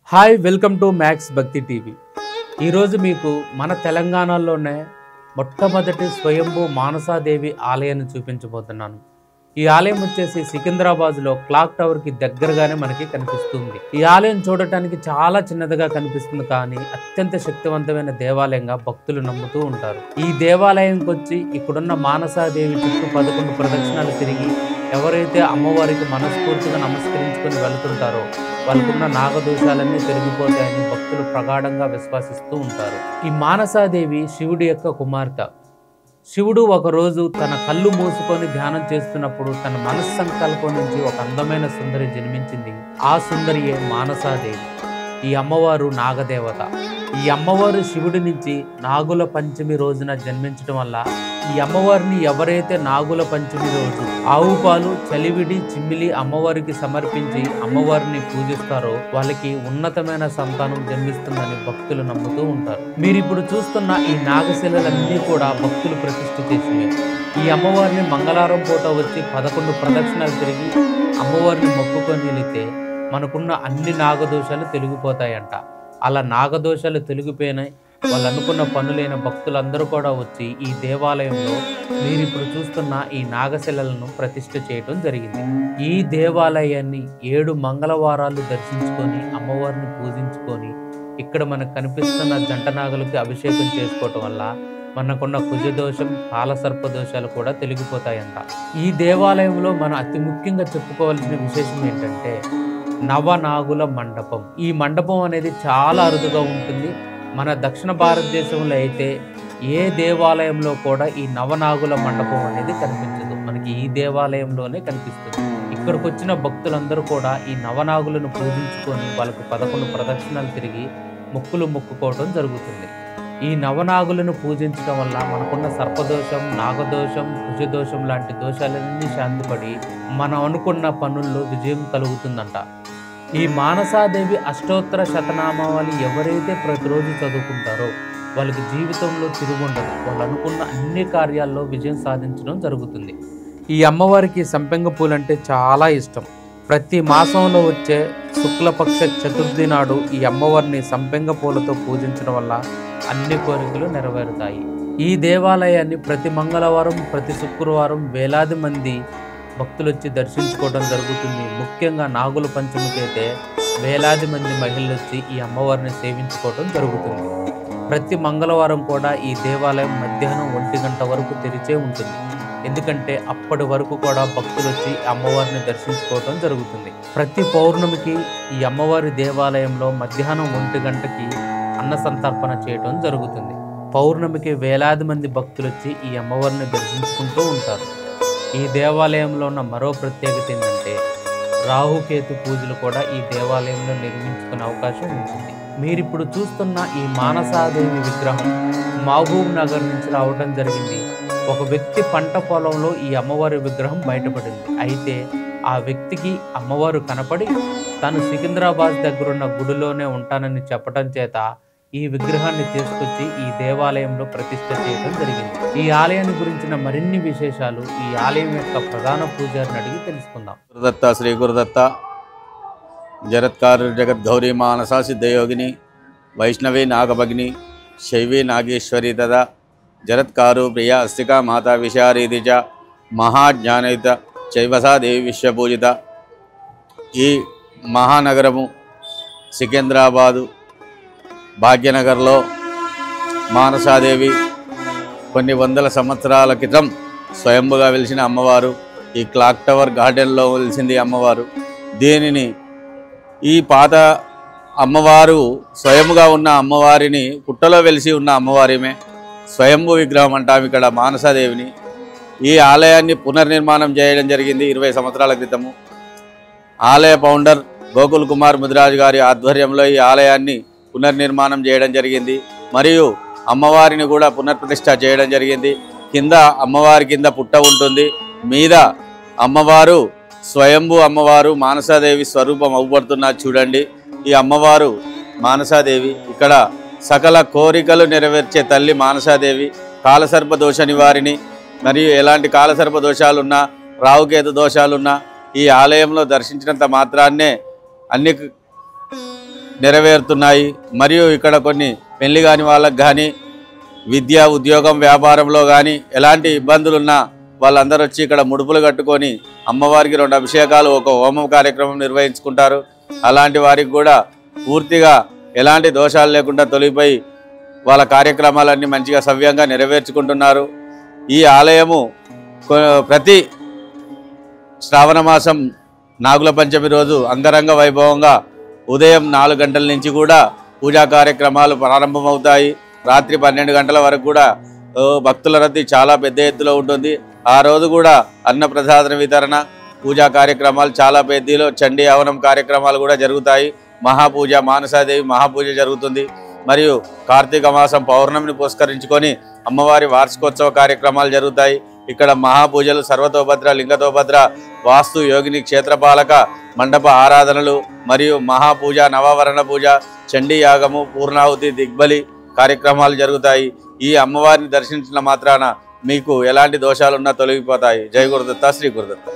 Hi welcome to max భక్తి TV. ఈరోజు మీకు మన తెలంగాణలోనే మొట్టమొదటి స్వయంభూ మానసాదేవి ఆలయాన్ని చూపించబోతున్నాను. ఈ ఆలయం వచ్చేసి సికింద్రాబాద్లో క్లాక్ టవర్కి దగ్గరగానే మనకి కనిపిస్తుంది. ఈ ఆలయం చూడటానికి చాలా చిన్నదిగా కనిపిస్తుంది, కానీ అత్యంత శక్తివంతమైన దేవాలయంగా భక్తులు నమ్ముతూ ఉంటారు. ఈ దేవాలయంకి వచ్చి ఇక్కడున్న మానసాదేవి చుట్టూ 11 ప్రదక్షిణాలు తిరిగి ఎవరైతే అమ్మవారికి మనస్ఫూర్తిగా నమస్కరించుకొని వెళుతుంటారో వాళ్ళకున్న నాగదోషాలన్నీ తొలగిపోతాయని భక్తులు ప్రగాఢంగా విశ్వసిస్తూ ఉంటారు. ఈ మానసాదేవి శివుడి యొక్క కుమార్తె. శివుడు ఒకరోజు తన కళ్ళు మూసుకొని ధ్యానం చేస్తున్నప్పుడు తన మనస్సంకల్పం నుంచి ఒక అందమైన సుందరి జన్మించింది. ఆ సుందరియే మానసాదేవి. ఈ అమ్మవారు నాగదేవత. ఈ అమ్మవారు శివుడి నుంచి నాగుల పంచమి రోజున జన్మించడం వల్ల ఈ అమ్మవారిని ఎవరైతే నాగుల పంచమి రోజు ఆవు పాలు, చలివిడి, చిమ్మిలి అమ్మవారికి సమర్పించి అమ్మవారిని పూజిస్తారో వాళ్ళకి ఉన్నతమైన సంతానం జన్మిస్తుందని భక్తులు నమ్ముతూ ఉంటారు. మీరు ఇప్పుడు చూస్తున్న ఈ నాగశిలలన్నీ కూడా భక్తులు ప్రతిష్ఠ చేసినవి. ఈ అమ్మవారిని మంగళవారం పూట వచ్చి 11 ప్రదక్షిణాలు తిరిగి అమ్మవారిని మొక్కుకొని వెళితే మనకున్న అన్ని నాగదోషాలు తొలగిపోతాయంట. అలా నాగదోషాలు తొలగిపోయినాయి, వాళ్ళు అనుకున్న పనులైన భక్తులందరూ కూడా వచ్చి ఈ దేవాలయంలో మీరు ఇప్పుడు చూస్తున్న ఈ నాగశిలలను ప్రతిష్ఠ చేయడం జరిగింది. ఈ దేవాలయాన్ని 7 మంగళవారాలు దర్శించుకొని అమ్మవారిని పూజించుకొని ఇక్కడ మనకు కనిపిస్తున్న జంట నాగలకు అభిషేకం చేసుకోవటం వల్ల మనకున్న కుజదోషం, కాలసర్ప దోషాలు కూడా తొలగిపోతాయంట. ఈ దేవాలయంలో మనం అతి ముఖ్యంగా చెప్పుకోవాల్సిన విశేషం ఏంటంటే నవనాగుల మండపం. ఈ మండపం అనేది చాలా అరుదుగా ఉంటుంది. మన దక్షిణ భారతదేశంలో అయితే ఏ దేవాలయంలో కూడా ఈ నవనాగుల మండపం అనేది కనిపించదు. మనకి ఈ దేవాలయంలోనే కనిపిస్తుంది. ఇక్కడికి వచ్చిన భక్తులందరూ కూడా ఈ నవనాగులను పూజించుకొని వాళ్ళకు 11 ప్రదక్షిణాలు తిరిగి మొక్కులు మొక్కుకోవడం జరుగుతుంది. ఈ నవనాగులను పూజించడం వల్ల మనకున్న సర్పదోషం, నాగదోషం, కుజదోషం లాంటి దోషాలన్నీ శాంతిపడి మనం అనుకున్న పనుల్లో విజయం కలుగుతుందంట. ఈ మానసాదేవి అష్టోత్తర శతనామావళి ఎవరైతే ప్రతిరోజు చదువుకుంటారో వాళ్ళకి జీవితంలో తిరుగుండదు. వాళ్ళు అనుకున్న అన్ని కార్యాల్లో విజయం సాధించడం జరుగుతుంది. ఈ అమ్మవారికి సంపెంగ పూలు అంటే చాలా ఇష్టం. ప్రతి మాసంలో వచ్చే శుక్లపక్ష చతుర్థి నాడు ఈ అమ్మవారిని సంపెంగ పూలతో పూజించడం వల్ల అన్ని కోరికలు నెరవేరుతాయి. ఈ దేవాలయాన్ని ప్రతి మంగళవారం, ప్రతి శుక్రవారం వేలాది మంది భక్తులు వచ్చి దర్శించుకోవడం జరుగుతుంది. ముఖ్యంగా నాగుల పంచమికి అయితే వేలాది మంది మహిళలు వచ్చి ఈ అమ్మవారిని సేవించుకోవడం జరుగుతుంది. ప్రతి మంగళవారం కూడా ఈ దేవాలయం మధ్యాహ్నం 1 గంట వరకు తెరిచే ఉంటుంది. ఎందుకంటే అప్పటి వరకు కూడా భక్తులు వచ్చి అమ్మవారిని దర్శించుకోవడం జరుగుతుంది. ప్రతి పౌర్ణమికి ఈ అమ్మవారి దేవాలయంలో మధ్యాహ్నం 1 గంటకి అన్న సంతర్పణ చేయడం జరుగుతుంది. పౌర్ణమికి వేలాది మంది భక్తులు వచ్చి ఈ అమ్మవారిని దర్శించుకుంటూ ఉంటారు. ఈ దేవాలయంలో ఉన్న మరో ప్రత్యేకత ఏంటంటే రాహుకేతు పూజలు కూడా ఈ దేవాలయంలో నిర్మించుకునే అవకాశం ఉంటుంది. మీరిప్పుడు చూస్తున్న ఈ మానసాదేవి విగ్రహం మహబూబ్ నగర్ నుంచి రావడం జరిగింది. ఒక వ్యక్తి పంట పొలంలో ఈ అమ్మవారి విగ్రహం బయటపడింది. అయితే ఆ వ్యక్తికి అమ్మవారు కనపడి తను సికింద్రాబాద్ దగ్గరున్న గుడిలోనే ఉంటానని చెప్పడం చేత ఈ విగ్రహాన్ని తీసుకొచ్చి ఈ దేవాలయంలో ప్రతిష్ఠ చేయడం జరిగింది. ఈ ఆలయాన్ని గురించిన మరిన్ని విశేషాలు ఈ ఆలయం యొక్క ప్రధాన పూజారిని అడిగి తెలుసుకుందాం. గురుదత్త శ్రీ గురుదత్త జరత్కారు జగద్గౌరీ మానసా సిద్ధయోగిని వైష్ణవి నాగభగిని శైవీ నాగేశ్వరి తదా జరత్కారు ప్రియ అస్తికా మాతా విషారీది చ మహాజ్ఞానయుత చైవసా దేవి విశ్వపూజిత. ఈ మహానగరము సికింద్రాబాదు భాగ్యనగర్లో మానసాదేవి కొన్ని వందల సంవత్సరాల క్రితం స్వయంభుగా వెలిసిన అమ్మవారు. ఈ క్లాక్ టవర్ గార్డెన్లో వెలిసింది అమ్మవారు. దీనిని ఈ పాత అమ్మవారు స్వయంగా ఉన్న అమ్మవారిని పుట్టలో వెలిసి ఉన్న అమ్మవారిమే స్వయంభు విగ్రహం అంటాం ఇక్కడ మానసాదేవిని. ఈ ఆలయాన్ని పునర్నిర్మాణం చేయడం జరిగింది 20 సంవత్సరాల క్రితము. ఆలయ ఫౌండర్ గోకుల్ కుమార్ ముదిరాజ్ గారి ఆధ్వర్యంలో ఈ ఆలయాన్ని పునర్నిర్మాణం చేయడం జరిగింది. మరియు అమ్మవారిని కూడా పునర్ప్రతిష్ఠ చేయడం జరిగింది. కింద అమ్మవారి కింద పుట్ట ఉంటుంది, మీద అమ్మవారు స్వయంభూ అమ్మవారు మానసాదేవి స్వరూపం అవ్వబడుతున్నారు చూడండి. ఈ అమ్మవారు మానసాదేవి ఇక్కడ సకల కోరికలు నెరవేర్చే తల్లి మానసాదేవి. కాలసర్ప దోష నివారిణి. మరియు ఎలాంటి కాలసర్ప దోషాలున్నా, రావుకేతు దోషాలున్నా ఈ ఆలయంలో దర్శించినంత మాత్రాన్నే అన్ని నెరవేరుతున్నాయి. మరియు ఇక్కడ కొన్ని పెళ్లి కాని వాళ్ళకు కానీ విద్య, ఉద్యోగం, వ్యాపారంలో కానీ ఎలాంటి ఇబ్బందులున్నా వాళ్ళందరూ వచ్చి ఇక్కడ ముడుపులు కట్టుకొని అమ్మవారికి 2 అభిషేకాలు, ఒక హోమం కార్యక్రమం నిర్వహించుకుంటారు. అలాంటి వారికి కూడా పూర్తిగా ఎలాంటి దోషాలు లేకుండా తొలిగిపోయి వాళ్ళ కార్యక్రమాలన్నీ మంచిగా సవ్యంగా నెరవేర్చుకుంటున్నారు. ఈ ఆలయము ప్రతి శ్రావణ మాసం నాగుల పంచమి రోజు అంగరంగ వైభవంగా ఉదయం 4 గంటల నుంచి కూడా పూజా కార్యక్రమాలు ప్రారంభమవుతాయి. రాత్రి 12 గంటల వరకు కూడా భక్తుల రద్దీ చాలా పెద్ద ఎత్తులో ఉంటుంది. ఆ రోజు కూడా అన్నప్రసాద వితరణ, పూజా కార్యక్రమాలు చాలా పెద్దలో చండీ హవనం కార్యక్రమాలు కూడా జరుగుతాయి. మహాపూజ, మానసాదేవి మహాపూజ జరుగుతుంది. మరియు కార్తీక మాసం పౌర్ణమిని పురస్కరించుకొని అమ్మవారి వార్షికోత్సవ కార్యక్రమాలు జరుగుతాయి. ఇక్కడ మహాపూజలు, సర్వతోభద్ర, లింగతోభద్ర, వాస్తు, యోగిని, క్షేత్రపాలక, మండప ఆరాధనలు మరియు మహాపూజ, నవవరణ పూజ, చండీ యాగము, పూర్ణాహుతి, దిగ్బలి కార్యక్రమాలు జరుగుతాయి. ఈ అమ్మవారిని దర్శించిన మాత్రాన మీకు ఎలాంటి దోషాలున్నా తొలగిపోతాయి. జై గురుదత్త, శ్రీ గురుదత్త.